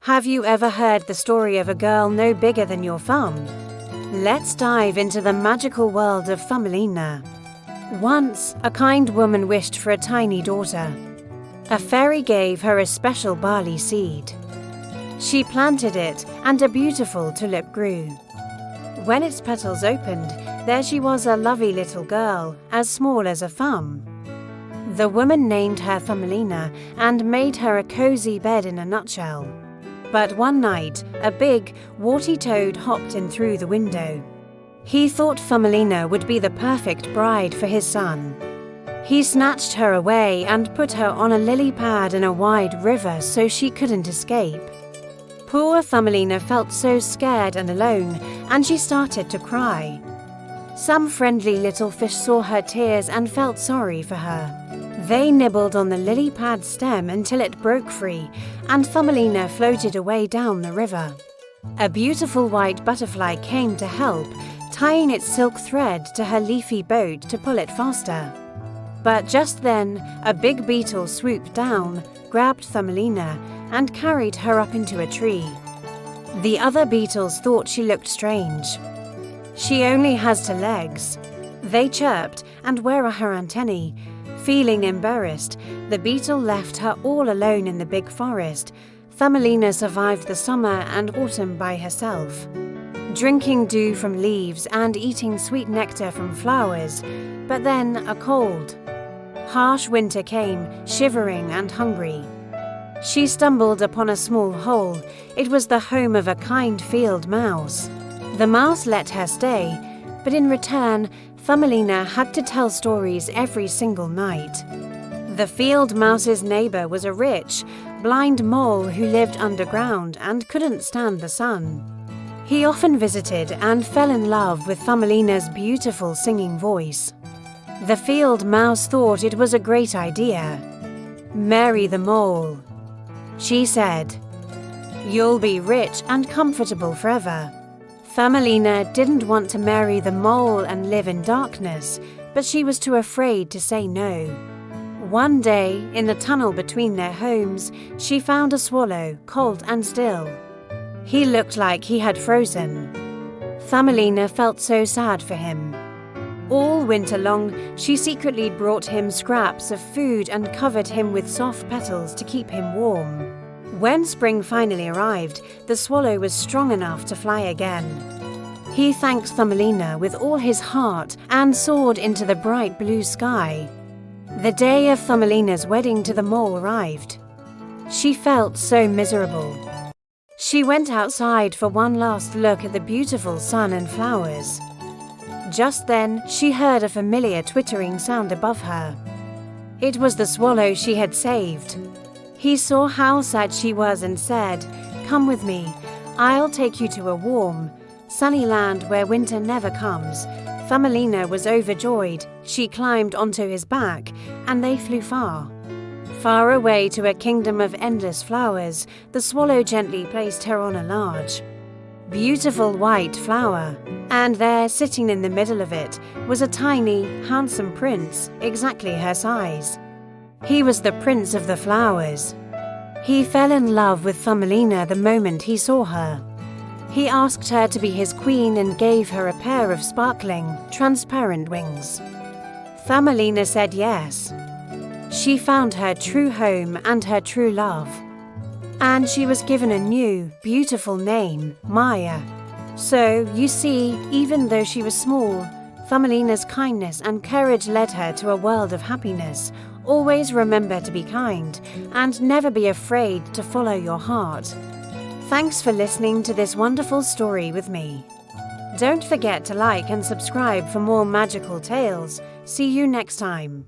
Have you ever heard the story of a girl no bigger than your thumb? Let's dive into the magical world of Thumbelina. Once, a kind woman wished for a tiny daughter. A fairy gave her a special barley seed. She planted it, and a beautiful tulip grew. When its petals opened, there she was, a lovely little girl, as small as a thumb. The woman named her Thumbelina and made her a cozy bed in a nutshell. But one night, a big, warty toad hopped in through the window. He thought Thumbelina would be the perfect bride for his son. He snatched her away and put her on a lily pad in a wide river so she couldn't escape. Poor Thumbelina felt so scared and alone, and she started to cry. Some friendly little fish saw her tears and felt sorry for her. They nibbled on the lily pad stem until it broke free, and Thumbelina floated away down the river. A beautiful white butterfly came to help, tying its silk thread to her leafy boat to pull it faster. But just then, a big beetle swooped down, grabbed Thumbelina, and carried her up into a tree. The other beetles thought she looked strange. "She only has 2 legs." They chirped, "And where are her antennae?" Feeling embarrassed, the beetle left her all alone in the big forest. Thumbelina survived the summer and autumn by herself, drinking dew from leaves and eating sweet nectar from flowers. But then a cold, harsh winter came, shivering and hungry. She stumbled upon a small hole. It was the home of a kind field mouse. The mouse let her stay, but in return, Thumbelina had to tell stories every single night. The field mouse's neighbor was a rich, blind mole who lived underground and couldn't stand the sun. He often visited and fell in love with Thumbelina's beautiful singing voice. The field mouse thought it was a great idea. "Marry the mole," she said. "You'll be rich and comfortable forever." Thumbelina didn't want to marry the mole and live in darkness, but she was too afraid to say no. One day, in the tunnel between their homes, she found a swallow, cold and still. He looked like he had frozen. Thumbelina felt so sad for him. All winter long, she secretly brought him scraps of food and covered him with soft petals to keep him warm. When spring finally arrived, the swallow was strong enough to fly again. He thanked Thumbelina with all his heart and soared into the bright blue sky. The day of Thumbelina's wedding to the mole arrived. She felt so miserable. She went outside for one last look at the beautiful sun and flowers. Just then, she heard a familiar twittering sound above her. It was the swallow she had saved. He saw how sad she was and said, "Come with me. I'll take you to a warm, sunny land where winter never comes." Thumbelina was overjoyed. She climbed onto his back, and they flew far. Far away to a kingdom of endless flowers, the swallow gently placed her on a large, beautiful white flower. And there, sitting in the middle of it, was a tiny, handsome prince, exactly her size. He was the prince of the flowers. He fell in love with Thumbelina the moment he saw her. He asked her to be his queen and gave her a pair of sparkling, transparent wings. Thumbelina said yes. She found her true home and her true love. And she was given a new, beautiful name, Maya. So, you see, even though she was small, Thumbelina's kindness and courage led her to a world of happiness. Always remember to be kind, and never be afraid to follow your heart. Thanks for listening to this wonderful story with me. Don't forget to like and subscribe for more magical tales. See you next time.